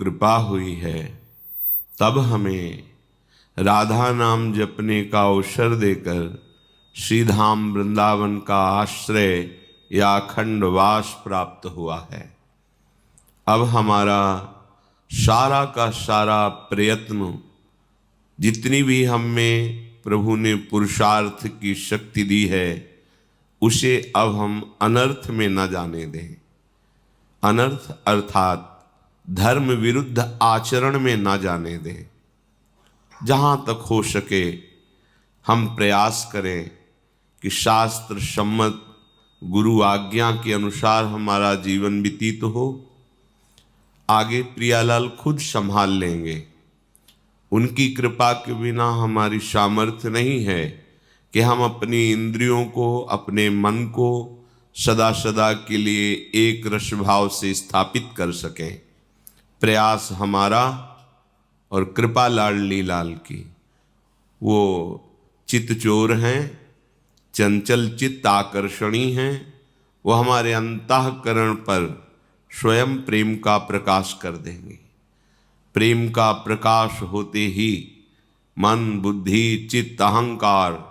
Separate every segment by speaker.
Speaker 1: कृपा हुई है, तब हमें राधा नाम जपने का अवसर देकर श्रीधाम वृंदावन का आश्रय या अखंड वास प्राप्त हुआ है। अब हमारा सारा का सारा प्रयत्न, जितनी भी हम में प्रभु ने पुरुषार्थ की शक्ति दी है, उसे अब हम अनर्थ में न जाने दें। अनर्थ अर्थात धर्म विरुद्ध आचरण में न जाने दें। जहाँ तक हो सके हम प्रयास करें कि शास्त्र सम्मत गुरु आज्ञा के अनुसार हमारा जीवन व्यतीत हो। आगे प्रियालाल खुद संभाल लेंगे। उनकी कृपा के बिना हमारी सामर्थ्य नहीं है कि हम अपनी इंद्रियों को, अपने मन को सदा सदा के लिए एक रस भाव से स्थापित कर सकें। प्रयास हमारा और कृपा लाडली लाल की। वो चित्त चोर हैं, चंचल चित्त आकर्षणी हैं। वो हमारे अंतःकरण पर स्वयं प्रेम का प्रकाश कर देंगे। प्रेम का प्रकाश होते ही मन, बुद्धि, चित्त, अहंकार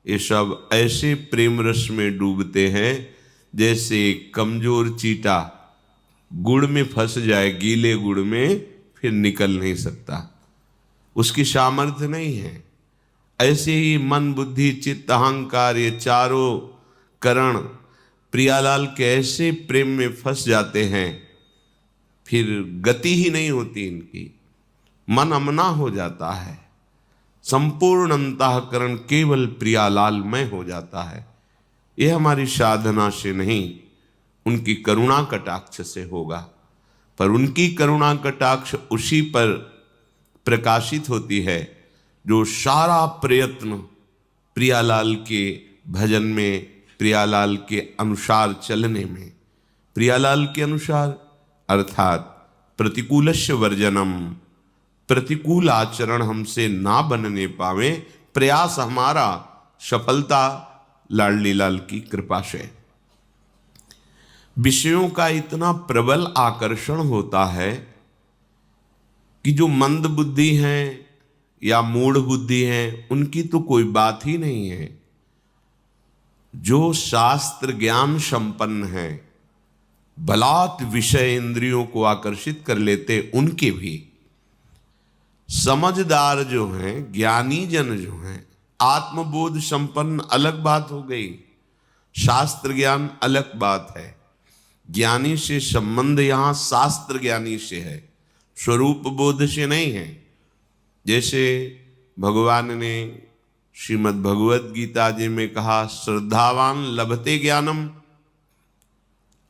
Speaker 1: ये सब ऐसे प्रेम रस में डूबते हैं जैसे कमजोर चींटा गुड़ में फंस जाए, गीले गुड़ में, फिर निकल नहीं सकता, उसकी सामर्थ्य नहीं है। ऐसे ही मन, बुद्धि, चित्त, अहंकार ये चारों करण प्रियालाल के ऐसे प्रेम में फंस जाते हैं, फिर गति ही नहीं होती इनकी। मन अमना हो जाता है, संपूर्ण अंतःकरण केवल प्रियालाल में हो जाता है। यह हमारी साधना से नहीं, उनकी करुणा कटाक्ष से होगा। पर उनकी करुणा कटाक्ष उसी पर प्रकाशित होती है जो सारा प्रयत्न प्रियालाल के भजन में, प्रियालाल के अनुसार चलने में, प्रियालाल के अनुसार अर्थात प्रतिकूलस्य वर्जनम, प्रतिकूल आचरण हमसे ना बनने पावे, प्रयास हमारा, सफलता लाडली लाल की कृपा से। विषयों का इतना प्रबल आकर्षण होता है कि जो मंद बुद्धि हैं या मूढ़ बुद्धि हैं, उनकी तो कोई बात ही नहीं है। जो शास्त्र ज्ञान संपन्न है, बलात् विषय इंद्रियों को आकर्षित कर लेते, उनके भी समझदार जो हैं, ज्ञानी जन जो हैं, आत्मबोध संपन्न अलग बात हो गई, शास्त्र ज्ञान अलग बात है। ज्ञानी से संबंध यहाँ शास्त्र ज्ञानी से है, स्वरूप बोध से नहीं है। जैसे भगवान ने श्रीमद् भगवद गीता जी में कहा, श्रद्धावान लभते ज्ञानम।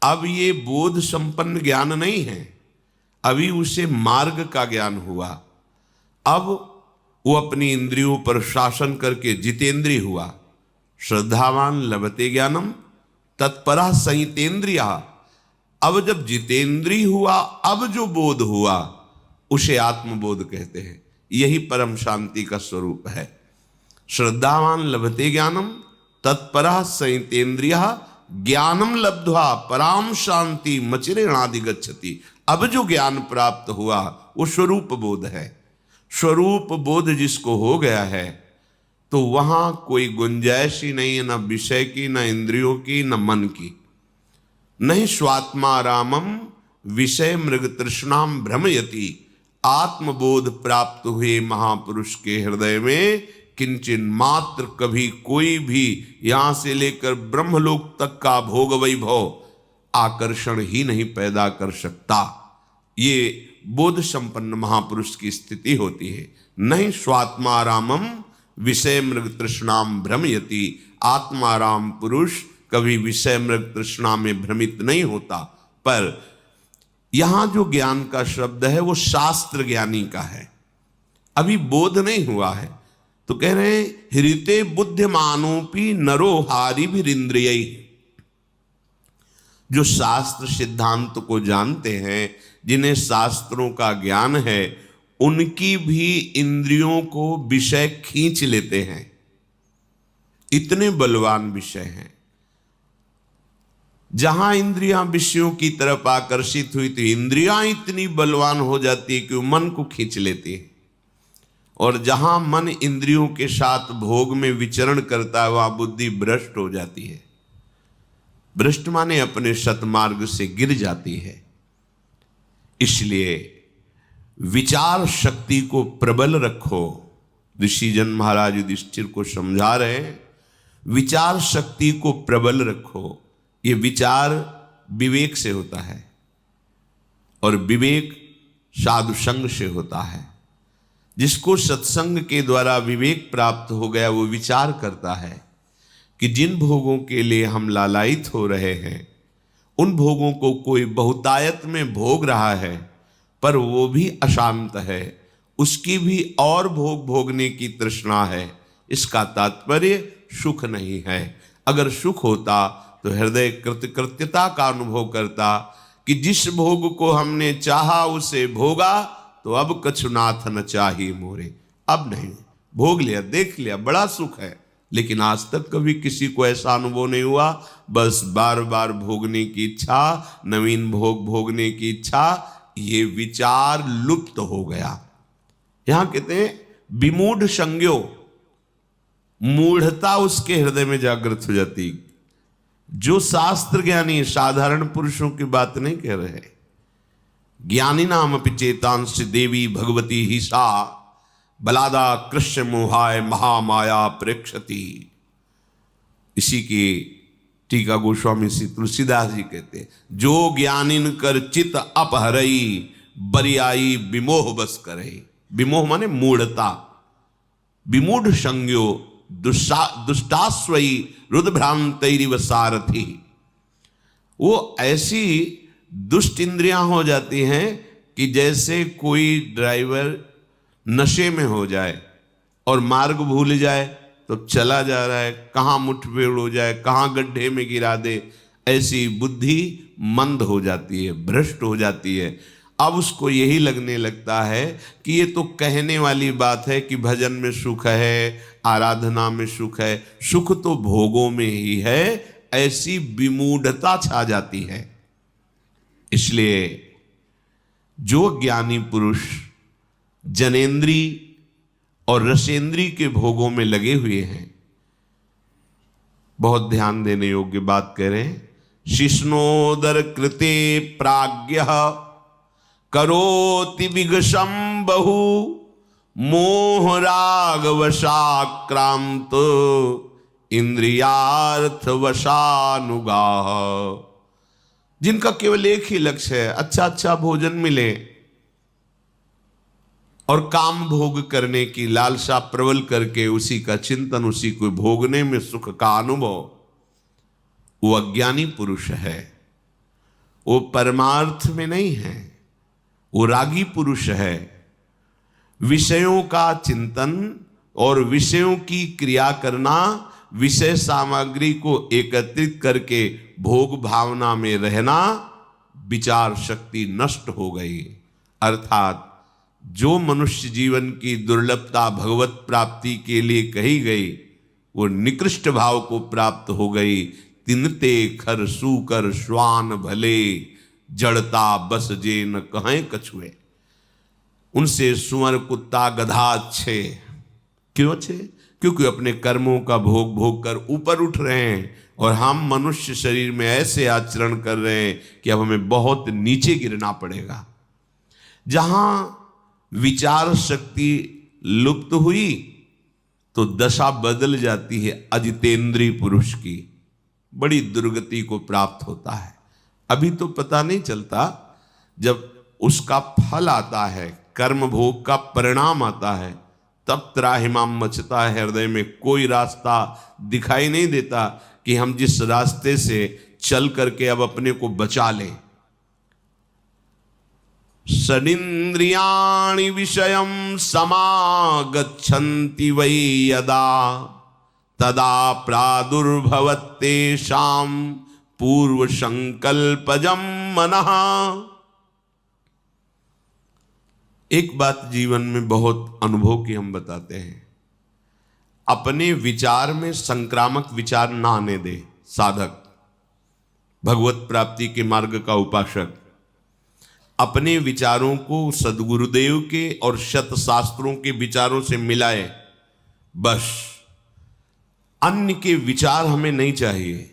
Speaker 1: अब ये बोध संपन्न ज्ञान नहीं है, अभी उसे मार्ग का ज्ञान हुआ। अब वो अपनी इंद्रियों पर शासन करके जितेंद्रिय हुआ। श्रद्धावान लभते ज्ञानम तत्परा संयतेंद्रिया। अब जब जितेंद्रिय हुआ, अब जो बोध हुआ उसे आत्मबोध कहते हैं। यही परम शांति का स्वरूप है। श्रद्धावान लभते ज्ञानम तत्परा संयतेंद्रिया ज्ञानम लब्ध्वा पराम शांति मचिरेणादि गच्छति। अब जो ज्ञान प्राप्त हुआ वो स्वरूप बोध है। स्वरूप बोध जिसको हो गया है तो वहां कोई गुंजाइश ही नहीं है, न विषय की, न इंद्रियों की, न मन की। नहीं स्वात्मा रामम विषय मृग तृष्णाम भ्रमयति। आत्मबोध प्राप्त हुए महापुरुष के हृदय में किंचन मात्र कभी कोई भी यहां से लेकर ब्रह्मलोक तक का भोग वैभव आकर्षण ही नहीं पैदा कर सकता। ये बोध संपन्न महापुरुष की स्थिति होती है। नहीं स्वात्मारामम विषय मृग तृष्णाम भ्रमयति। आत्माराम पुरुष कभी विषय मृग तृष्णा में भ्रमित नहीं होता। पर यहां जो ज्ञान का शब्द है वो शास्त्र ज्ञानी का है, अभी बोध नहीं हुआ है। तो कह रहे हैं हृते बुद्धिमानोपि नरो हारिभिरिंद्रियैः। जो शास्त्र सिद्धांत को जानते हैं, जिन्हें शास्त्रों का ज्ञान है, उनकी भी इंद्रियों को विषय खींच लेते हैं। इतने बलवान विषय हैं। जहां इंद्रियां विषयों की तरफ आकर्षित हुई तो इंद्रियां इतनी बलवान हो जाती है कि वो मन को खींच लेती है, और जहां मन इंद्रियों के साथ भोग में विचरण करता है वहां बुद्धि भ्रष्ट हो जाती है। भ्रष्ट माने अपने सतमार्ग से गिर जाती है। इसलिए विचार शक्ति को प्रबल रखो। ऋषिजन महाराज युधिष्ठिर को समझा रहे हैं, विचार शक्ति को प्रबल रखो। ये विचार विवेक से होता है और विवेक साधु संग से होता है। जिसको सत्संग के द्वारा विवेक प्राप्त हो गया वो विचार करता है कि जिन भोगों के लिए हम लालायित हो रहे हैं उन भोगों को कोई बहुतायत में भोग रहा है, पर वो भी अशांत है, उसकी भी और भोग भोगने की तृष्णा है। इसका तात्पर्य सुख नहीं है। अगर सुख होता तो हृदय कृतकृत्यता का अनुभव करता कि जिस भोग को हमने चाहा उसे भोगा, तो अब कछु नाथ न चाही मोरे। अब नहीं, भोग लिया, देख लिया, बड़ा सुख है, लेकिन आज तक कभी किसी को ऐसा अनुभव नहीं हुआ। बस बार बार भोगने की इच्छा, नवीन भोग भोगने की इच्छा, ये विचार लुप्त हो गया। यहां कहते हैं विमूढ़ संज्ञो, मूढ़ता उसके हृदय में जागृत हो जाती। जो शास्त्र ज्ञानी, साधारण पुरुषों की बात नहीं कह रहे, ज्ञानी नाम अपि चेतांश देवी भगवती ही सा बलादा कृष्ण मोहाय महामाया प्रेक्षति। इसी की टीका गोस्वामी श्री तुलसीदास जी कहते हैं, जो ज्ञानिन कर चित अपहरई बरियाई विमोह बस करे। विमोह माने मूढ़ता। विमूढ़ संज्ञो दुष्टास्वई रुद्भ्रांतैरिव सारथी। वो ऐसी दुष्ट इंद्रियां हो जाती हैं कि जैसे कोई ड्राइवर नशे में हो जाए और मार्ग भूल जाए तो चला जा रहा है, कहाँ मुठभेड़ हो जाए, कहाँ गड्ढे में गिरा दे, ऐसी बुद्धि मंद हो जाती है, भ्रष्ट हो जाती है। अब उसको यही लगने लगता है कि ये तो कहने वाली बात है कि भजन में सुख है, आराधना में सुख है, सुख तो भोगों में ही है, ऐसी विमूढ़ता छा जाती है। इसलिए जो ज्ञानी पुरुष जनेन्द्री और रसेंद्री के भोगों में लगे हुए हैं, बहुत ध्यान देने योग्य बात कह रहे हैं। शिष्णोदर कृते प्राज्ञ करोति विगशम बहु मोह राग वशाक्रांत इंद्रियार्थ वशानुगाह। जिनका केवल एक ही लक्ष्य है, अच्छा अच्छा भोजन मिले और काम भोग करने की लालसा प्रबल करके उसी का चिंतन, उसी को भोगने में सुख का अनुभव, वो अज्ञानी पुरुष है। वो परमार्थ में नहीं है, वो रागी पुरुष है। विषयों का चिंतन और विषयों की क्रिया करना, विषय सामग्री को एकत्रित करके भोग भावना में रहना, विचार शक्ति नष्ट हो गई। अर्थात जो मनुष्य जीवन की दुर्लभता भगवत प्राप्ति के लिए कही गई, वो निकृष्ट भाव को प्राप्त हो गई। तिनते खर सूकर श्वान भले, जड़ता बस जे न कहें कछुए। उनसे सुअर कुत्ता गधा अच्छे। क्यों अच्छे? क्योंकि अपने कर्मों का भोग भोग कर ऊपर उठ रहे हैं, और हम मनुष्य शरीर में ऐसे आचरण कर रहे हैं कि अब हमें बहुत नीचे गिरना पड़ेगा। जहां विचार शक्ति लुप्त हुई तो दशा बदल जाती है अजितेंद्रीय पुरुष की, बड़ी दुर्गति को प्राप्त होता है। अभी तो पता नहीं चलता, जब उसका फल आता है, कर्म भोग का परिणाम आता है, तब त्राहिमाम मचता है हृदय में। कोई रास्ता दिखाई नहीं देता कि हम जिस रास्ते से चल करके अब अपने को बचा लें। षडिन्द्रियाणि विषयं समागच्छन्ति वै यदा, तदा प्रादुर्भवत्तेषां पूर्व संकल्पजं मनः। एक बात जीवन में बहुत अनुभव की हम बताते हैं, अपने विचार में संक्रामक विचार ना आने दे साधक। भगवत प्राप्ति के मार्ग का उपासक अपने विचारों को सद्गुरुदेव के और शत शास्त्रों के विचारों से मिलाए, बस अन्य के विचार हमें नहीं चाहिए।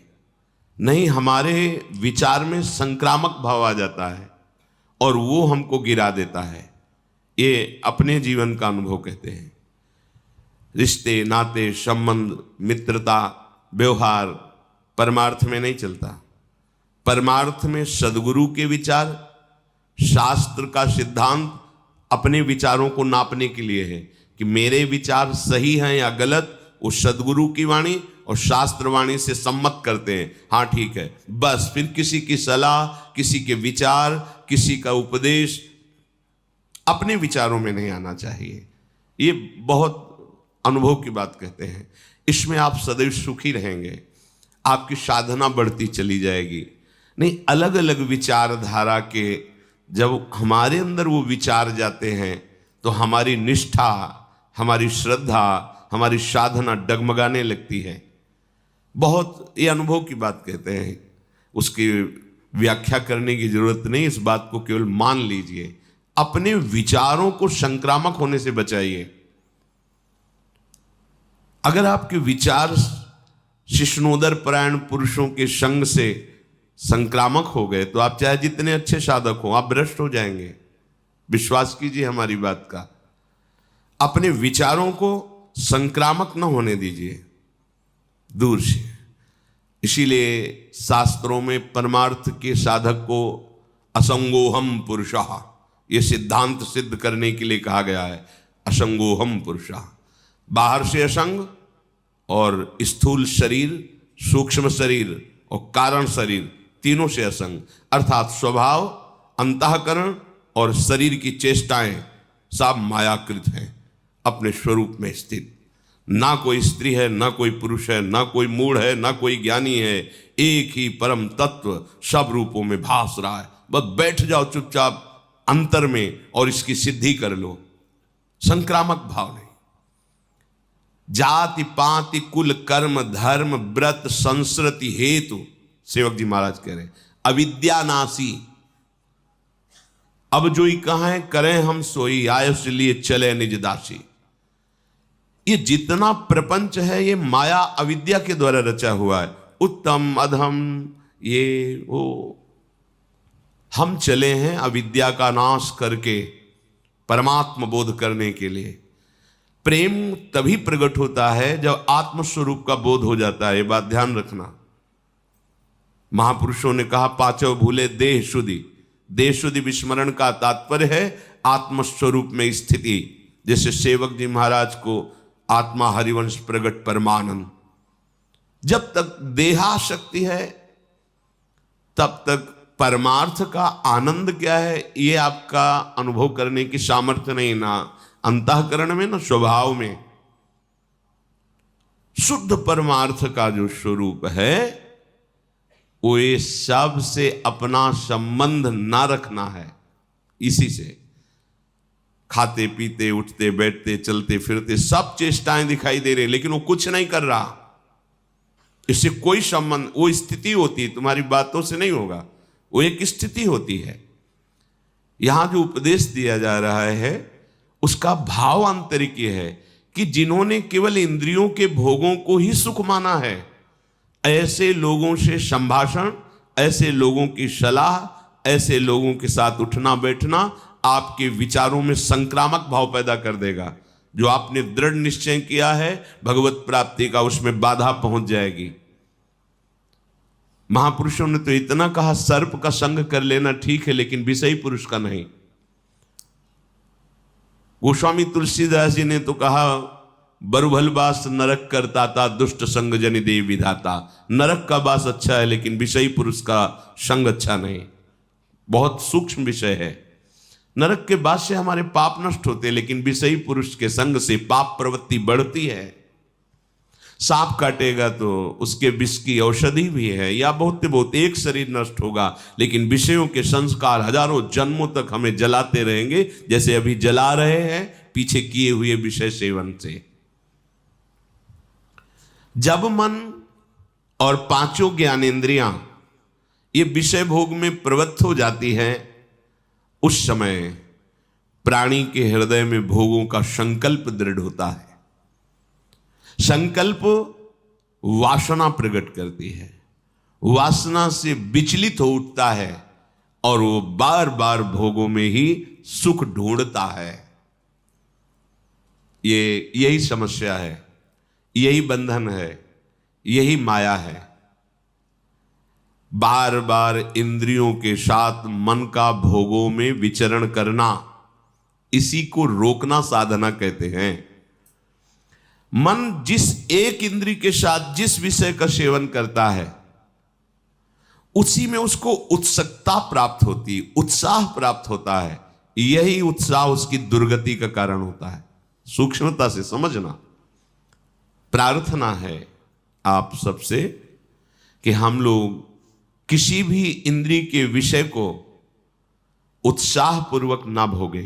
Speaker 1: नहीं, हमारे विचार में संक्रामक भाव आ जाता है और वो हमको गिरा देता है। ये अपने जीवन का अनुभव कहते हैं। रिश्ते, नाते, संबंध, मित्रता, व्यवहार परमार्थ में नहीं चलता। परमार्थ में सद्गुरु के विचार, शास्त्र का सिद्धांत अपने विचारों को नापने के लिए है कि मेरे विचार सही हैं या गलत, वो सद्गुरु की वाणी और शास्त्र वाणी से सम्मत करते हैं। हाँ ठीक है, बस फिर किसी की सलाह, किसी के विचार, किसी का उपदेश अपने विचारों में नहीं आना चाहिए। ये बहुत अनुभव की बात कहते हैं। इसमें आप सदैव सुखी रहेंगे, आपकी साधना बढ़ती चली जाएगी। नहीं, अलग अलग विचारधारा के जब हमारे अंदर वो विचार जाते हैं तो हमारी निष्ठा, हमारी श्रद्धा, हमारी साधना डगमगाने लगती है। बहुत ये अनुभव की बात कहते हैं, उसकी व्याख्या करने की जरूरत नहीं। इस बात को केवल मान लीजिए। अपने विचारों को संक्रामक होने से बचाइए। अगर आपके विचार शिष्णोदर परायण पुरुषों के संग से संक्रामक हो गए तो आप चाहे जितने अच्छे साधक हो, आप भ्रष्ट हो जाएंगे। विश्वास कीजिए हमारी बात का। अपने विचारों को संक्रामक न होने दीजिए, दूर से। इसीलिए शास्त्रों में परमार्थ के साधक को असंगोहम पुरुषः, ये सिद्धांत सिद्ध करने के लिए कहा गया है। असंगोहम पुरुषः, बाहर से असंग और स्थूल शरीर, सूक्ष्म शरीर और कारण शरीर तीनों से असंग, अर्थात स्वभाव, अंतःकरण और शरीर की चेष्टाएं सब मायाकृत हैं, अपने स्वरूप में स्थित। ना कोई स्त्री है, ना कोई पुरुष है, ना कोई मूढ़ है, ना कोई ज्ञानी है। एक ही परम तत्व सब रूपों में भास रहा है। बस बैठ जाओ चुपचाप अंतर में और इसकी सिद्धि कर लो। संक्रामक भाव नहीं। जाति पाति कुल कर्म धर्म व्रत संस्कृति हेतु, सेवक जी महाराज कह रहे हैं, अविद्या नासी। अब जो ही कहें करें हम सोई, आयुष लिए चले निज दासी। ये जितना प्रपंच है ये माया अविद्या के द्वारा रचा हुआ है। उत्तम अधम ये वो, हम चले हैं अविद्या का नाश करके परमात्मा बोध करने के लिए। प्रेम तभी प्रकट होता है जब आत्मस्वरूप का बोध हो जाता है। ये बात ध्यान रखना। महापुरुषों ने कहा पांचों भूले देह शुद्धि। देह शुद्धि विस्मरण का तात्पर्य है आत्मस्वरूप में स्थिति। जैसे सेवक जी महाराज को आत्मा हरिवंश प्रगट परमानंद। जब तक देहाशक्ति है तब तक परमार्थ का आनंद क्या है ये आपका अनुभव करने की सामर्थ्य नहीं, ना अंतःकरण में ना स्वभाव में। शुद्ध परमार्थ का जो स्वरूप है वो ये सब से अपना संबंध ना रखना है। इसी से खाते पीते उठते बैठते चलते फिरते सब चेष्टाएं दिखाई दे रही, लेकिन वो कुछ नहीं कर रहा। इससे कोई संबंध, वो स्थिति होती है, तुम्हारी बातों से नहीं होगा। वो एक स्थिति होती है। यहां जो उपदेश दिया जा रहा है उसका भाव आंतरिक ये है कि जिन्होंने केवल इंद्रियों के भोगों को ही सुख माना है, ऐसे लोगों से संभाषण, ऐसे लोगों की सलाह, ऐसे लोगों के साथ उठना बैठना आपके विचारों में संक्रामक भाव पैदा कर देगा। जो आपने दृढ़ निश्चय किया है भगवत प्राप्ति का, उसमें बाधा पहुंच जाएगी। महापुरुषों ने तो इतना कहा सर्प का संग कर लेना ठीक है, लेकिन विषयी पुरुष का नहीं। गोस्वामी तुलसीदास जी ने तो कहा बरुभल बास नरक करता था, दुष्ट संग जनि देव विधाता। नरक का बास अच्छा है लेकिन विषयी पुरुष का संग अच्छा नहीं। बहुत सूक्ष्म विषय है। नरक के बास से हमारे पाप नष्ट होते, लेकिन विषयी पुरुष के संग से पाप प्रवृत्ति बढ़ती है। सांप काटेगा तो उसके विष की औषधि भी है, या बहुत बहुत एक शरीर नष्ट होगा, लेकिन विषयों के संस्कार हजारों जन्मों तक हमें जलाते रहेंगे, जैसे अभी जला रहे हैं पीछे किए हुए विषय सेवन से। जब मन और पांचों ज्ञानेंद्रियां ये विषय भोग में प्रवृत्त हो जाती है, उस समय प्राणी के हृदय में भोगों का संकल्प दृढ़ होता है। संकल्प वासना प्रकट करती है, वासना से विचलित हो उठता है और वो बार बार भोगों में ही सुख ढूंढता है। यही समस्या है, यही बंधन है, यही माया है। बार बार इंद्रियों के साथ मन का भोगों में विचरण करना, इसी को रोकना साधना कहते हैं। मन जिस एक इंद्रिय के साथ जिस विषय का सेवन करता है, उसी में उसको उत्सुकता प्राप्त होती, उत्साह प्राप्त होता है। यही उत्साह उसकी दुर्गति का कारण होता है। सूक्ष्मता से समझना। प्रार्थना है आप सबसे कि हम लोग किसी भी इंद्रिय के विषय को उत्साह पूर्वक ना भोगे,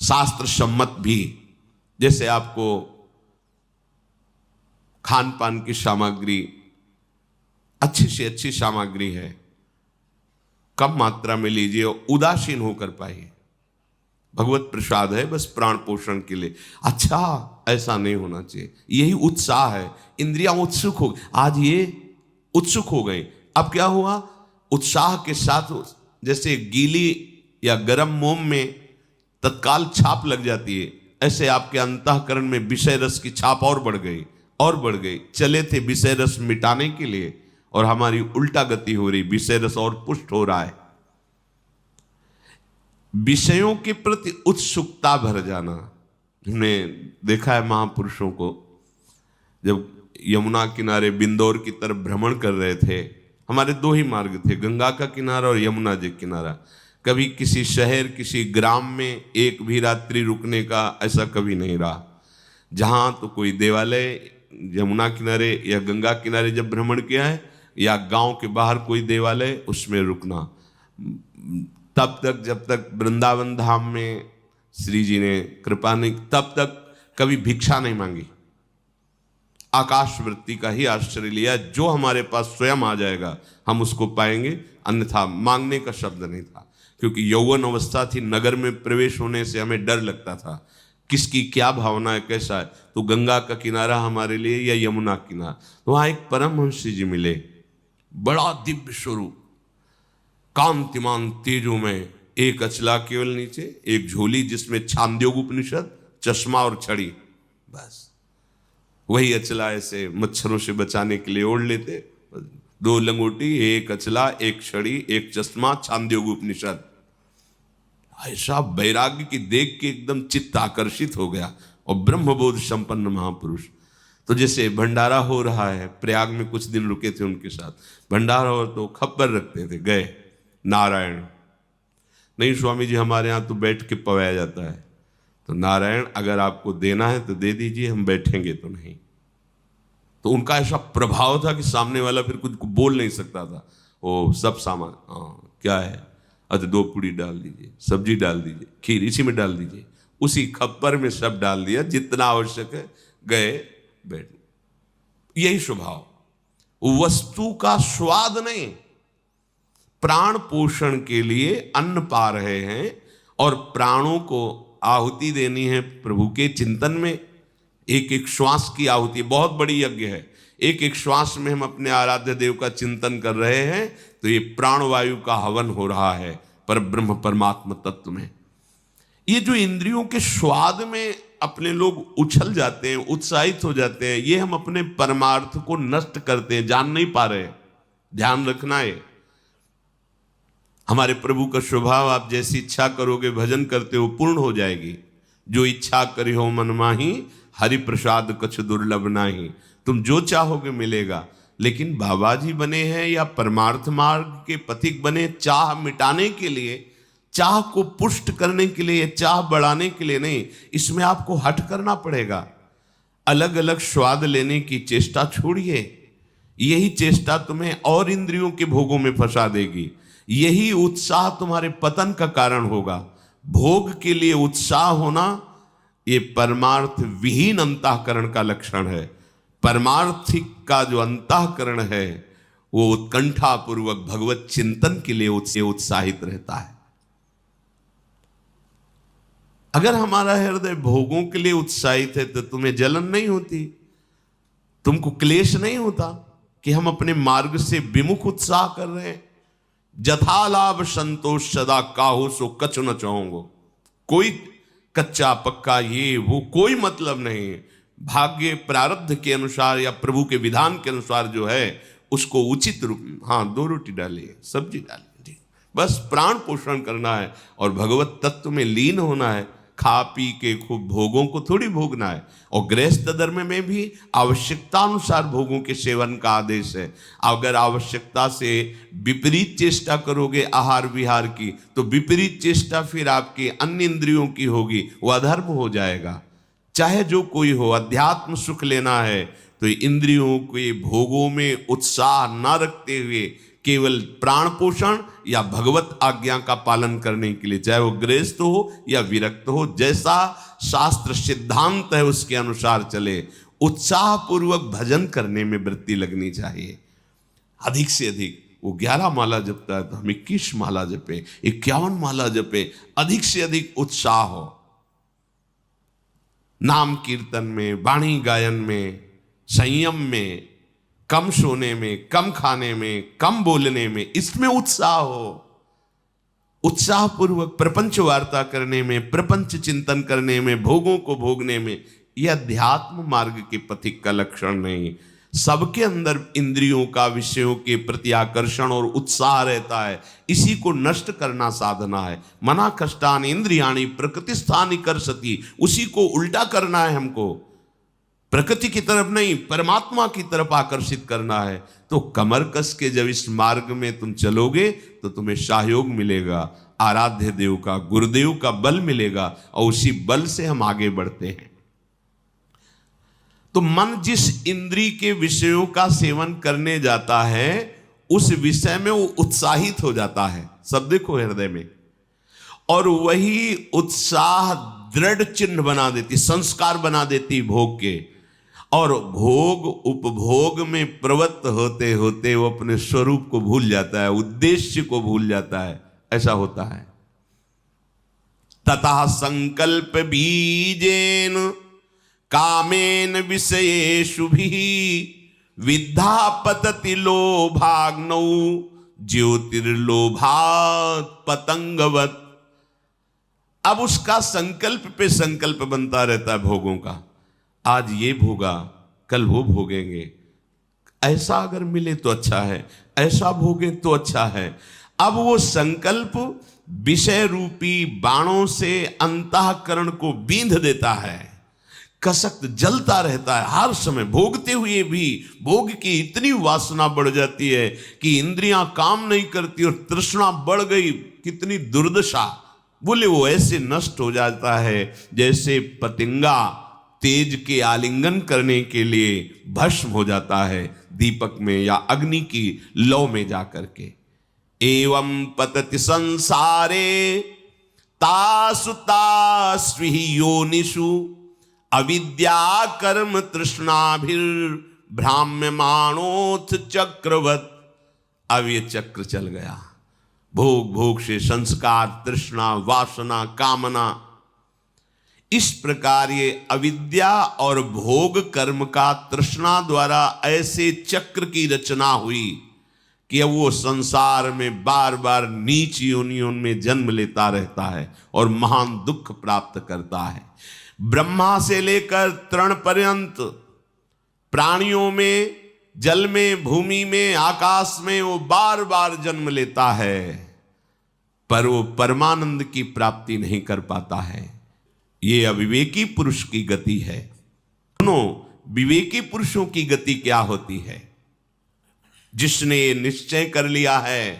Speaker 1: शास्त्र सम्मत भी। जैसे आपको खान पान की सामग्री अच्छी से अच्छी सामग्री है, कम मात्रा में लीजिए, उदासीन होकर पाइए। भगवत प्रसाद है, बस प्राण पोषण के लिए। अच्छा, ऐसा नहीं होना चाहिए। यही उत्साह है। इंद्रियां उत्सुक हो, आज ये उत्सुक हो गई। अब क्या हुआ, उत्साह के साथ जैसे गीली या गर्म मोम में तत्काल छाप लग जाती है, ऐसे आपके अंतःकरण में विषय रस की छाप और बढ़ गई और बढ़ गई। चले थे विषय रस मिटाने के लिए और हमारी उल्टा गति हो रही, विषय रस और पुष्ट हो रहा है। विषयों के प्रति उत्सुकता भर जाना। हमने देखा है महापुरुषों को, जब यमुना किनारे बिंदौर की तरफ भ्रमण कर रहे थे, हमारे दो ही मार्ग थे, गंगा का किनारा और यमुना जी किनारा। कभी किसी शहर किसी ग्राम में एक भी रात्रि रुकने का ऐसा कभी नहीं रहा। जहां तो कोई देवालय, यमुना किनारे या गंगा किनारे जब भ्रमण किया है, या गांव के बाहर कोई देवालय, उसमें रुकना। तब तक जब तक वृंदावन धाम में श्री जी ने कृपा नहीं, तब तक कभी भिक्षा नहीं मांगी। आकाश वृत्ति का ही आश्रय लिया। जो हमारे पास स्वयं आ जाएगा हम उसको पाएंगे, अन्यथा मांगने का शब्द नहीं था। क्योंकि यौवन अवस्था थी, नगर में प्रवेश होने से हमें डर लगता था, किसकी क्या भावना है, कैसा है। तो गंगा का किनारा हमारे लिए या यमुना किनारा, तो वहाँ एक परमहंस जी मिले, बड़ा दिव्य स्वरूप, कांतिमान तेजो में, एक अचला केवल नीचे, एक झोली जिसमें छांदोग्य उपनिषद, चश्मा और छड़ी, बस वही अचला ऐसे मच्छरों से बचाने के लिए ओढ़ लेते। 2 लंगोटी, एक अचला, एक छड़ी, एक चश्मा, छांदोग्य उपनिषद। ऐसा वैराग्य की देख के एकदम चित्त आकर्षित हो गया। और ब्रह्मबोध संपन्न महापुरुष। तो जैसे भंडारा हो रहा है, प्रयाग में कुछ दिन रुके थे उनके साथ, भंडारा हो तो खबर रखते थे, गए नारायण, नहीं स्वामी जी हमारे यहाँ तो बैठ के पवाया जाता है, तो नारायण अगर आपको देना है तो दे दीजिए, हम बैठेंगे तो नहीं। तो उनका ऐसा प्रभाव था कि सामने वाला फिर कुछ बोल नहीं सकता था। वो सब सामान, हाँ क्या है, अच्छा 2 पूड़ी डाल दीजिए, सब्जी डाल दीजिए, खीर इसी में डाल दीजिए, उसी खप्पर में सब डाल दिया जितना आवश्यक है, गए बैठ। यही स्वभाव, वस्तु का स्वाद नहीं, प्राण पोषण के लिए अन्न पा रहे हैं और प्राणों को आहुति देनी है प्रभु के चिंतन में। एक एक श्वास की आहुति बहुत बड़ी यज्ञ है। एक एक श्वास में हम अपने आराध्य देव का चिंतन कर रहे हैं, तो ये प्राणवायु का हवन हो रहा है पर ब्रह्म परमात्मा तत्व में। ये जो इंद्रियों के स्वाद में अपने लोग उछल जाते हैं, उत्साहित हो जाते हैं, ये हम अपने परमार्थ को नष्ट करते हैं, जान नहीं पा रहे। ध्यान रखना है। हमारे प्रभु का स्वभाव, आप जैसी इच्छा करोगे भजन करते हो पूर्ण हो जाएगी। जो इच्छा करी हो मन माही, हरि प्रसाद कछ दुर्लभ नाही। तुम जो चाहोगे मिलेगा। लेकिन बाबा जी बने हैं या परमार्थ मार्ग के पथिक बने चाह मिटाने के लिए, चाह को पुष्ट करने के लिए, चाह बढ़ाने के लिए नहीं। इसमें आपको हट करना पड़ेगा। अलग अलग स्वाद लेने की चेष्टा छोड़िए। यही चेष्टा तुम्हें और इंद्रियों के भोगों में फंसा देगी। यही उत्साह तुम्हारे पतन का कारण होगा। भोग के लिए उत्साह होना ये परमार्थ विहीन अंतःकरण का लक्षण है। परमार्थिक का जो अंतःकरण है वो उत्कंठा पूर्वक भगवत चिंतन के लिए उत्साहित रहता है। अगर हमारा हृदय भोगों के लिए उत्साहित है तो तुम्हें जलन नहीं होती, तुमको क्लेश नहीं होता कि हम अपने मार्ग से विमुख उत्साह कर रहे हैं। जथा लाभ संतोष सदा काहू सो कछ न चाहूंगो। कोई कच्चा पक्का ये वो कोई मतलब नहीं है। भाग्य प्रारब्ध के अनुसार या प्रभु के विधान के अनुसार जो है उसको उचित रूप, हाँ 2 रोटी डालिए, सब्जी डालिए, बस प्राण पोषण करना है और भगवत तत्व में लीन होना है। खा पी के खूब भोगों को थोड़ी भोगना है। और गृहस्थ धर्म में भी आवश्यकता अनुसार भोगों के सेवन का आदेश है। अगर आवश्यकता से विपरीत चेष्टा करोगे आहार विहार की, तो विपरीत चेष्टा फिर आपकी अन्य इंद्रियों की होगी, वह अधर्म हो जाएगा। चाहे जो कोई हो, अध्यात्म सुख लेना है तो इंद्रियों के भोगों में उत्साह न रखते हुए केवल प्राण पोषण या भगवत आज्ञा का पालन करने के लिए, चाहे वो गृहस्थ हो या विरक्त हो, जैसा शास्त्र सिद्धांत है उसके अनुसार चले। उत्साह पूर्वक भजन करने में वृत्ति लगनी चाहिए। अधिक से अधिक वो 11 माला जपता है तो हम 21 माला जपे, 51 माला जपे, अधिक से अधिक उत्साह हो। नाम कीर्तन में, वाणी गायन में, संयम में, कम सोने में, कम खाने में, कम बोलने में, इसमें उत्साह हो। उत्साह पूर्वक प्रपंच वार्ता करने में, प्रपंच चिंतन करने में, भोगों को भोगने में, यह अध्यात्म मार्ग के पथिक का लक्षण नहीं। सबके अंदर इंद्रियों का विषयों के प्रति आकर्षण और उत्साह रहता है, इसी को नष्ट करना साधना है। मना कष्टान इंद्रियाणी प्रकृति स्थानी कर सती, उसी को उल्टा करना है हमको। प्रकृति की तरफ नहीं, परमात्मा की तरफ आकर्षित करना है। तो कमर कस के जब इस मार्ग में तुम चलोगे तो तुम्हें सहयोग मिलेगा, आराध्य देव का, गुरुदेव का बल मिलेगा और उसी बल से हम आगे बढ़ते हैं। तो मन जिस इंद्री के विषयों का सेवन करने जाता है उस विषय में वो उत्साहित हो जाता है। सब देखो हृदय में, और वही उत्साह दृढ़ चिन्ह बना देती, संस्कार बना देती भोग के। और भोग उपभोग में प्रवृत्त होते होते वो अपने स्वरूप को भूल जाता है, उद्देश्य को भूल जाता है। ऐसा होता है। ततः संकल्प बीजेन कामेन विषयेषु भी विद्धा पतति लोभाग्नौ ज्योतिर्लोभात् पतंगवत्। अब उसका संकल्प पे संकल्प बनता रहता है भोगों का। आज ये भोगा, कल वो भोगेंगे, ऐसा अगर मिले तो अच्छा है, ऐसा भोगे तो अच्छा है। अब वो संकल्प विषय रूपी बाणों से अंतःकरण को बींध देता है, कसक्त जलता रहता है हर समय। भोगते हुए भी भोग की इतनी वासना बढ़ जाती है कि इंद्रियां काम नहीं करती और तृष्णा बढ़ गई। कितनी दुर्दशा! बोले वो ऐसे नष्ट हो जाता है जैसे पतंगा तेज के आलिंगन करने के लिए भस्म हो जाता है दीपक में या अग्नि की लौ में जाकर के। एवं पतति संसारे तासु तास्वि योनिषु अविद्या कर्म तृष्णाभिर भ्राम्यमाणोथ चक्रवत। अब ये चक्र चल गया। भोग भोग से संस्कार, तृष्णा, वासना, कामना, इस प्रकार ये अविद्या और भोग कर्म का तृष्णा द्वारा ऐसे चक्र की रचना हुई कि अब वो संसार में बार बार नीच योनियों में जन्म लेता रहता है और महान दुख प्राप्त करता है। ब्रह्मा से लेकर तृण पर्यंत प्राणियों में, जल में, भूमि में, आकाश में वो बार बार जन्म लेता है, पर वो परमानंद की प्राप्ति नहीं कर पाता है। ये अविवेकी पुरुष की गति है। दोनों विवेकी पुरुषों की गति क्या होती है? जिसने निश्चय कर लिया है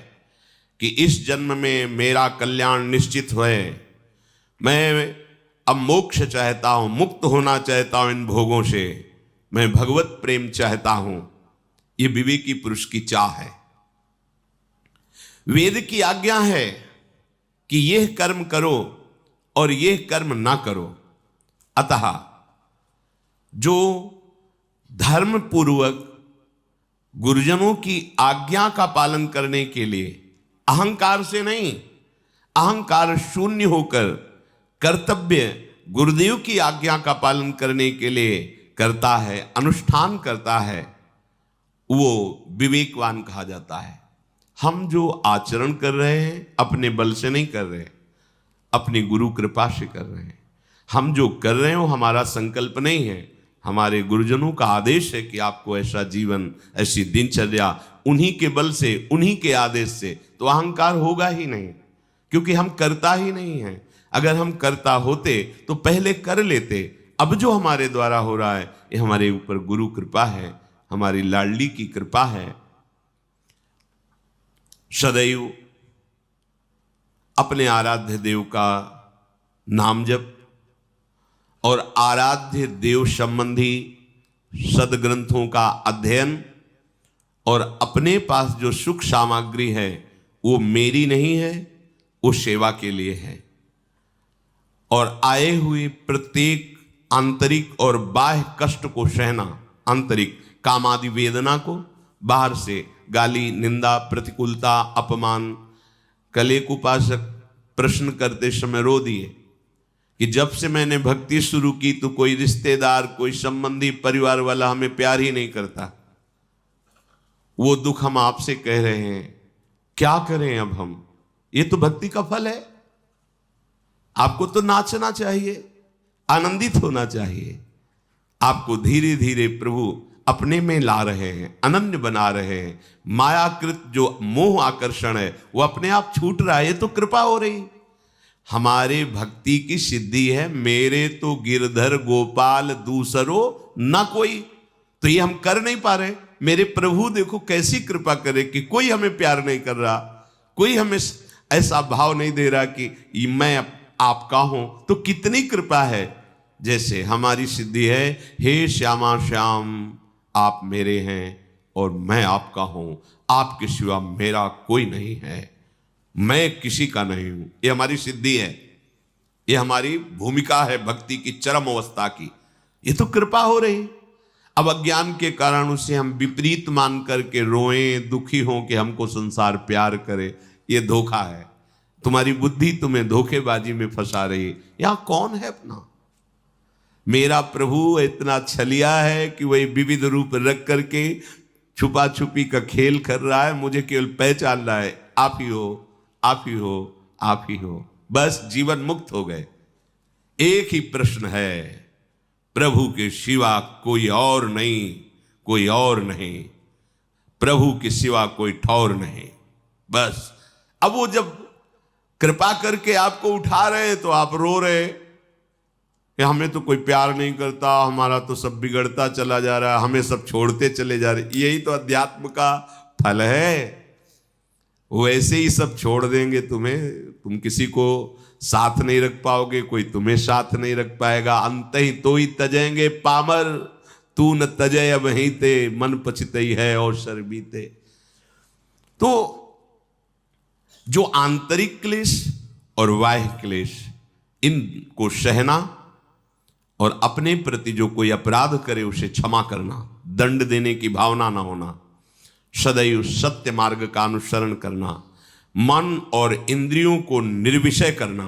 Speaker 1: कि इस जन्म में मेरा कल्याण निश्चित है, मैं अब मोक्ष चाहता हूं, मुक्त होना चाहता हूं इन भोगों से, मैं भगवत प्रेम चाहता हूं, ये विवेकी पुरुष की चाह है। वेद की आज्ञा है कि यह कर्म करो और यह कर्म ना करो। अतः जो धर्म पूर्वक गुरुजनों की आज्ञा का पालन करने के लिए, अहंकार से नहीं, अहंकार शून्य होकर कर्तव्य गुरुदेव की आज्ञा का पालन करने के लिए करता है, अनुष्ठान करता है, वो विवेकवान कहा जाता है। हम जो आचरण कर रहे हैं अपने बल से नहीं कर रहे, अपनी गुरु कृपा से कर रहे हैं। हम जो कर रहे हो हमारा संकल्प नहीं है, हमारे गुरुजनों का आदेश है कि आपको ऐसा जीवन, ऐसी दिनचर्या, उन्हीं के बल से, उन्हीं के आदेश से, तो अहंकार होगा ही नहीं, क्योंकि हम करता ही नहीं है। अगर हम करता होते तो पहले कर लेते। अब जो हमारे द्वारा हो रहा है ये हमारे ऊपर गुरु कृपा है, हमारी लाडली की कृपा है। सदैव अपने आराध्य देव का नाम जप और आराध्य देव संबंधी सदग्रंथों का अध्ययन, और अपने पास जो सुख सामग्री है वो मेरी नहीं है, वो सेवा के लिए है। और आए हुए प्रत्येक आंतरिक और बाह्य कष्ट को सहना, आंतरिक कामादि वेदना को, बाहर से गाली, निंदा, प्रतिकूलता, अपमान। कल एक उपासक प्रश्न करते समय रो दिए कि जब से मैंने भक्ति शुरू की तो कोई रिश्तेदार, कोई संबंधी, परिवार वाला हमें प्यार ही नहीं करता। वो दुख हम आपसे कह रहे हैं, क्या करें अब हम? ये तो भक्ति का फल है। आपको तो नाचना चाहिए, आनंदित होना चाहिए। आपको धीरे धीरे प्रभु अपने में ला रहे हैं, अनन्य बना रहे हैं। मायाकृत जो मोह आकर्षण है वो अपने आप छूट रहा है, ये तो कृपा हो रही। हमारे भक्ति की सिद्धि है, मेरे तो गिरधर गोपाल दूसरो न कोई। तो ये हम कर नहीं पा रहे। मेरे प्रभु देखो कैसी कृपा करे कि कोई हमें प्यार नहीं कर रहा, कोई हमें ऐसा भाव नहीं दे रहा कि मैं आपका हूं। तो कितनी कृपा है। जैसे हमारी सिद्धि है, हे श्यामा श्याम आप मेरे हैं और मैं आपका हूं, आपके सिवा मेरा कोई नहीं है, मैं किसी का नहीं हूं। ये हमारी सिद्धि है, ये हमारी भूमिका है भक्ति की चरम अवस्था की। ये तो कृपा हो रही। अब अज्ञान के कारण उसे हम विपरीत मान करके रोएं, दुखी हों कि हमको संसार प्यार करे, ये धोखा है। तुम्हारी बुद्धि तुम्हें धोखेबाजी में फंसा रही है। यहां कौन है अपना? मेरा प्रभु इतना छलिया है कि वही विविध रूप रख करके छुपा छुपी का खेल कर रहा है। मुझे केवल पहचान रहा है, आप ही हो, आप ही हो, आप ही हो। बस जीवन मुक्त हो गए। एक ही प्रश्न है, प्रभु के सिवा कोई और नहीं, कोई और नहीं, प्रभु के सिवा कोई ठौर नहीं। बस अब वो जब कृपा करके आपको उठा रहे हैं तो आप रो रहे कि हमें तो कोई प्यार नहीं करता, हमारा तो सब बिगड़ता चला जा रहा है, हमें सब छोड़ते चले जा रहे। यही तो अध्यात्म का फल है। वैसे ही सब छोड़ देंगे तुम्हें, तुम किसी को साथ नहीं रख पाओगे, कोई तुम्हें साथ नहीं रख पाएगा। अंत ही तो ही तजेंगे पामर, तू न तजय अब ही ते, मन पछतई है और सर बीते। तो जो आंतरिक क्लेश और बाह्य क्लेश, इनको सहना और अपने प्रति जो कोई अपराध करे उसे क्षमा करना, दंड देने की भावना ना होना, सदैव सत्य मार्ग का अनुसरण करना, मन और इंद्रियों को निर्विषय करना,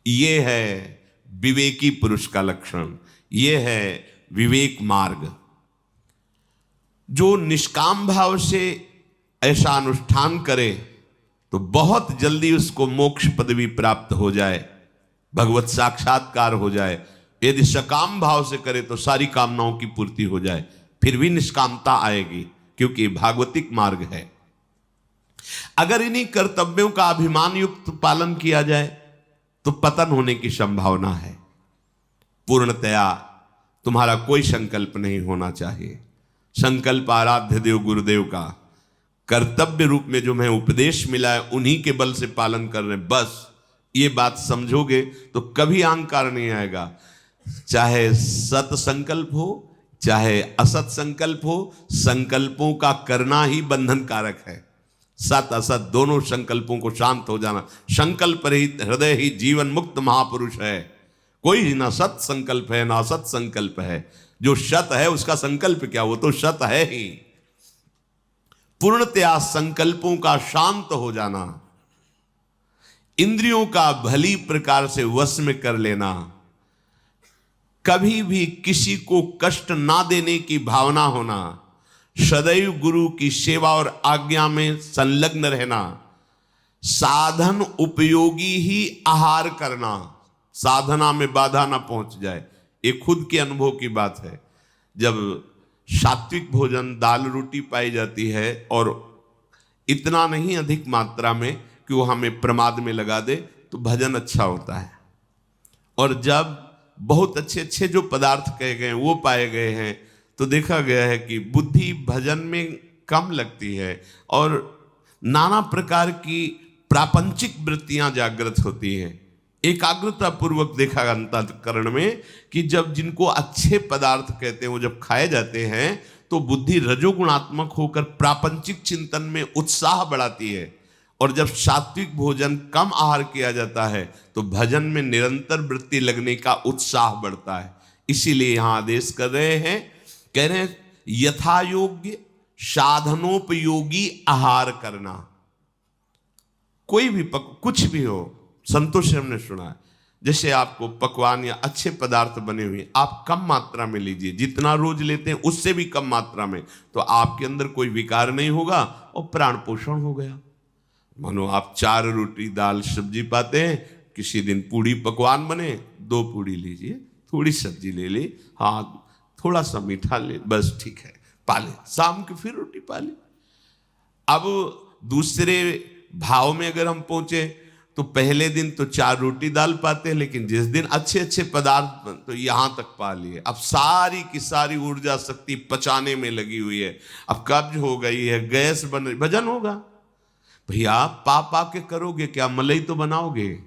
Speaker 1: ये है विवेकी पुरुष का लक्षण, ये है विवेक मार्ग। जो निष्काम भाव से ऐसा अनुष्ठान करे तो बहुत जल्दी उसको मोक्ष पदवी प्राप्त हो जाए, भगवत साक्षात्कार हो जाए। यदि सकाम भाव से करे तो सारी कामनाओं की पूर्ति हो जाए, फिर भी निष्कामता आएगी, क्योंकि भागवतिक मार्ग है। अगर इन्हीं कर्तव्यों का अभिमान युक्त पालन किया जाए तो पतन होने की संभावना है। पूर्णतया तुम्हारा कोई संकल्प नहीं होना चाहिए। संकल्प आराध्य देव गुरुदेव का कर्तव्य रूप में जो मैं उपदेश मिला है उन्हीं के बल से पालन कर रहे हैं। बस ये बात समझोगे तो कभी अहंकार नहीं आएगा। चाहे सत संकल्प हो चाहे असत संकल्प हो, संकल्पों का करना ही बंधन कारक है। सत असत दोनों संकल्पों को शांत हो जाना। संकल्प रहित हृदय ही जीवन मुक्त महापुरुष है। कोई ना सत संकल्प है ना असत संकल्प है। जो शत है उसका संकल्प क्या, वो तो शत है ही। पूर्णतया संकल्पों का शांत हो जाना, इंद्रियों का भली प्रकार से वश में कर लेना, कभी भी किसी को कष्ट ना देने की भावना होना, सदैव गुरु की सेवा और आज्ञा में संलग्न रहना, साधन उपयोगी ही आहार करना, साधना में बाधा ना पहुंच जाए। ये खुद के अनुभव की बात है। जब सात्विक भोजन दाल रोटी पाई जाती है और इतना नहीं अधिक मात्रा में कि वो हमें प्रमाद में लगा दे, तो भजन अच्छा होता है। और जब बहुत अच्छे अच्छे जो पदार्थ कहे गए वो पाए गए हैं, तो देखा गया है कि बुद्धि भजन में कम लगती है और नाना प्रकार की प्रापंचिक वृत्तियां जागृत होती हैं। एकाग्रता पूर्वक देखा अंतःकरण में कि जब जिनको अच्छे पदार्थ कहते हैं वो जब खाए जाते हैं तो बुद्धि रजोगुणात्मक होकर प्रापंचिक चिंतन में उत्साह बढ़ाती है। और जब सात्विक भोजन कम आहार किया जाता है तो भजन में निरंतर वृत्ति लगने का उत्साह बढ़ता है। इसीलिए यहां आदेश कर रहे हैं, कह रहे हैं यथा योग्य साधनोपयोगी आहार करना। कोई भी कुछ भी हो, संतोष हमने सुना है, जैसे आपको पकवान या अच्छे पदार्थ बने हुए आप कम मात्रा में लीजिए, जितना रोज लेते हैं उससे भी कम मात्रा में, तो आपके अंदर कोई विकार नहीं होगा और प्राण पोषण हो गया। मानो आप 4 रोटी दाल सब्जी पाते हैं, किसी दिन पूड़ी पकवान बने, 2 पूड़ी लीजिए, थोड़ी सब्जी ले ली, हाँ थोड़ा सा मीठा ले, बस ठीक है, पाले, शाम की फिर रोटी पाले। अब दूसरे भाव में अगर हम पहुंचे तो पहले दिन तो 4 रोटी दाल पाते हैं, लेकिन जिस दिन अच्छे अच्छे पदार्थ तो यहां तक पा लिए। अब सारी की सारी ऊर्जा शक्ति पचाने में लगी हुई है, अब कब्ज हो गई है, गैस बन रही, भजन होगा। भैया पा के करोगे क्या, मलाई तो बनाओगे।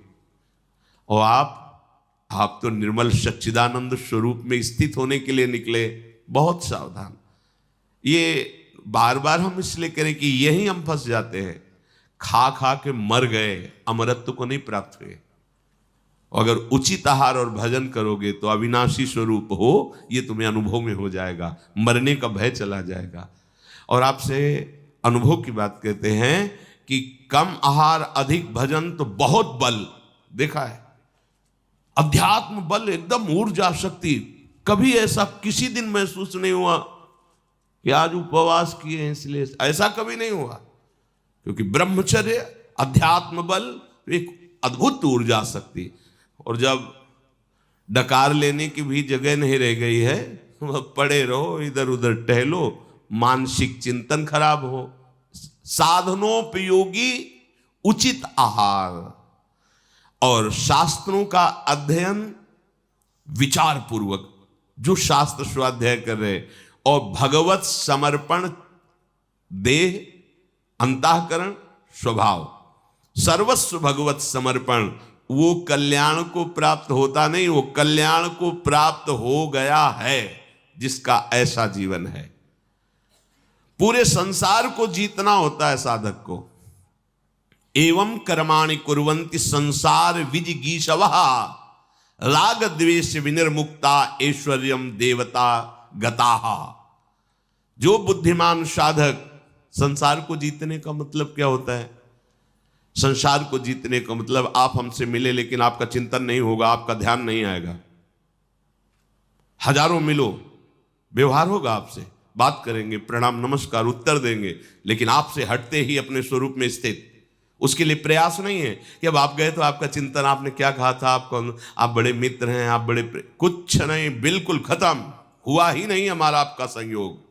Speaker 1: और आप तो निर्मल सच्चिदानंद स्वरूप में स्थित होने के लिए निकले, बहुत सावधान। ये बार बार हम इसलिए करें कि यही हम फंस जाते हैं, खा खा के मर गए, अमरत्व को नहीं प्राप्त हुए। अगर उचित आहार और भजन करोगे तो अविनाशी स्वरूप हो, ये तुम्हें अनुभव में हो जाएगा, मरने का भय चला जाएगा। और आपसे अनुभव की बात कहते हैं कि कम आहार अधिक भजन तो बहुत बल देखा है, अध्यात्म बल, एकदम ऊर्जा शक्ति। कभी ऐसा किसी दिन महसूस नहीं हुआ कि आज उपवास किए हैं इसलिए, ऐसा कभी नहीं हुआ। क्योंकि ब्रह्मचर्य, अध्यात्म बल, एक अद्भुत ऊर्जा शक्ति। और जब डकार लेने की भी जगह नहीं रह गई है, पड़े रहो, इधर उधर टहलो, मानसिक चिंतन खराब हो। साधनोपयोगी उचित आहार और शास्त्रों का अध्ययन विचार पूर्वक, जो शास्त्र स्वाध्याय कर रहे, और भगवत समर्पण, देह, अंतःकरण, स्वभाव, सर्वस्व भगवत समर्पण, वो कल्याण को प्राप्त होता नहीं, वो कल्याण को प्राप्त हो गया है जिसका ऐसा जीवन है। पूरे संसार को जीतना होता है साधक को। एवं कर्माणि कुर्वन्ति संसार विजिगीषवः राग द्वेष विनिर्मुक्ता ऐश्वर्यम देवता गताः। जो बुद्धिमान साधक, संसार को जीतने का मतलब क्या होता है? संसार को जीतने का मतलब आप हमसे मिले लेकिन आपका चिंतन नहीं होगा, आपका ध्यान नहीं आएगा। हजारों मिलो, व्यवहार होगा आपसे, बात करेंगे, प्रणाम नमस्कार उत्तर देंगे, लेकिन आपसे हटते ही अपने स्वरूप में स्थित। उसके लिए प्रयास नहीं है कि अब आप गए तो आपका चिंतन, आपने क्या कहा था, आप बड़े मित्र हैं, आप बड़े कुछ नहीं, बिल्कुल खत्म, हुआ ही नहीं हमारा आपका संयोग।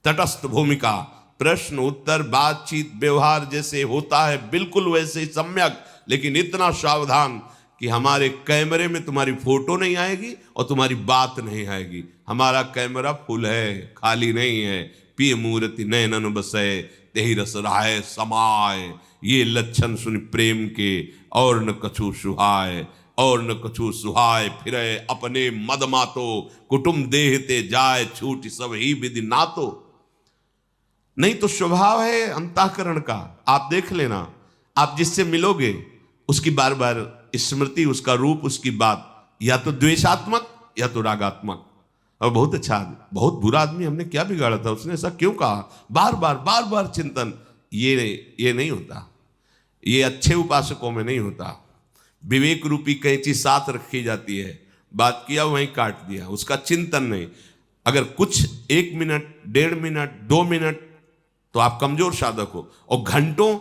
Speaker 1: तटस्थ भूमिका, प्रश्न उत्तर, बातचीत, व्यवहार जैसे होता है बिल्कुल वैसे ही सम्यक, लेकिन इतना सावधान कि हमारे कैमरे में तुम्हारी फोटो नहीं आएगी और तुम्हारी बात नहीं आएगी। हमारा कैमरा फुल है, खाली नहीं है। पिय मूर्ति नयनन बसे तेहि रस राय समाय, ये लक्षण सुन प्रेम के और न कछु सुहाय, और न कछु सुहाय फिरे अपने मद मातो, कुटुम देहते जाए छूट सब ही विधि नातो। नहीं तो स्वभाव है अंतःकरण का, आप देख लेना, आप जिससे मिलोगे उसकी बार बार स्मृति, उसका रूप, उसकी बात या तो द्वेषात्मक या तो रागात्मक। और बहुत अच्छा आदमी, बहुत बुरा आदमी, हमने क्या बिगाड़ा था, उसने ऐसा क्यों कहा, बार बार चिंतन। ये नहीं होता, ये अच्छे उपासकों में नहीं होता। विवेक रूपी कैंची साथ रखी जाती है, बात किया वहीं काट दिया, उसका चिंतन नहीं। अगर कुछ 1 मिनट, 1.5 मिनट, 2 मिनट तो आप कमजोर साधक हो, और घंटों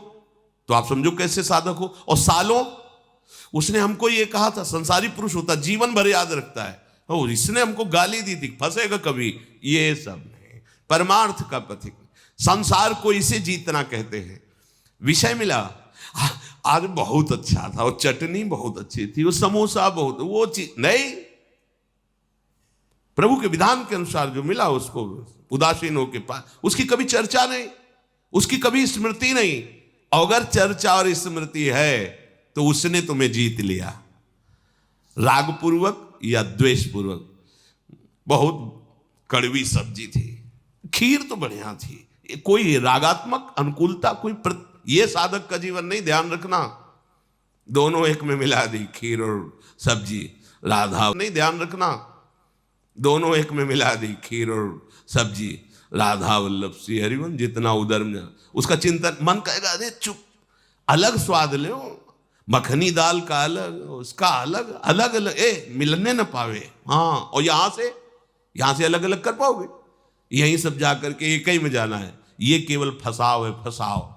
Speaker 1: तो आप समझो कैसे साधक हो, और सालों। उसने हमको ये कहा था, संसारी पुरुष होता जीवन भर याद रखता है, और इसने हमको गाली दी थी, फंसेगा कभी, ये सब नहीं। परमार्थ का पथिक, संसार को इसे जीतना कहते हैं। विषय मिला, आज बहुत अच्छा था, वो चटनी बहुत अच्छी थी, वो समोसा बहुत, वो चीज नहीं, प्रभु के विधान के अनुसार जो मिला उसको उदासीन होके पास, उसकी कभी चर्चा नहीं, उसकी कभी स्मृति नहीं। अगर चर्चा और स्मृति है तो उसने तुम्हें जीत लिया, राग पूर्वक या द्वेष पूर्वक। बहुत कड़वी सब्जी थी, खीर तो बढ़िया थी, कोई रागात्मक अनुकूलता, कोई ये साधक का जीवन नहीं, ध्यान रखना। दोनों एक में मिला दी, खीर और सब्जी, राधा नहीं, ध्यान रखना। दोनों एक में मिला दी, खीर और सब्जी, राधा वल्लभ श्री हरिवन। जितना उदर में उसका चिंतन, मन कहेगा अरे चुप, अलग स्वाद ले, मखनी दाल का अलग, उसका अलग, अलग अलग मिलने न पावे। हाँ, और यहां से अलग अलग कर पाओगे? यहीं सब जाकर के एक ही में जाना है। ये केवल फसाव है, फसाव।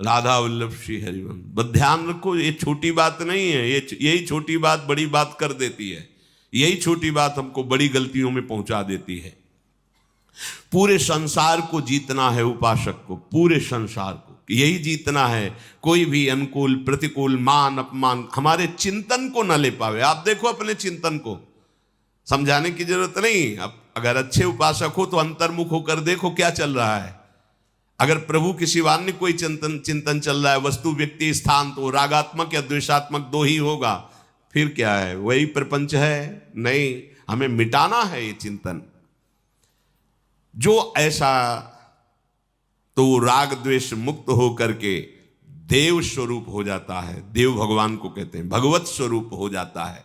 Speaker 1: राधा वल्लभ श्री हरिवन, बस ध्यान रखो, ये छोटी बात नहीं है। यही छोटी बात बड़ी बात कर देती है, यही छोटी बात हमको बड़ी गलतियों में पहुंचा देती है। पूरे संसार को जीतना है उपासक को, पूरे संसार को यही जीतना है। कोई भी अनुकूल प्रतिकूल, मान अपमान हमारे चिंतन को न ले पावे। आप देखो अपने चिंतन को, समझाने की जरूरत नहीं। अब अगर अच्छे उपासक हो तो अंतर्मुख होकर देखो क्या चल रहा है। अगर प्रभु के सिवान्य कोई चिंतन चल रहा है, वस्तु व्यक्ति स्थान, तो रागात्मक या द्वेषात्मक दो ही होगा। फिर क्या है, वही प्रपंच है? नहीं, हमें मिटाना है ये चिंतन। जो ऐसा, तो वो राग द्वेष मुक्त हो करके देव स्वरूप हो जाता है। देव भगवान को कहते हैं, भगवत स्वरूप हो जाता है।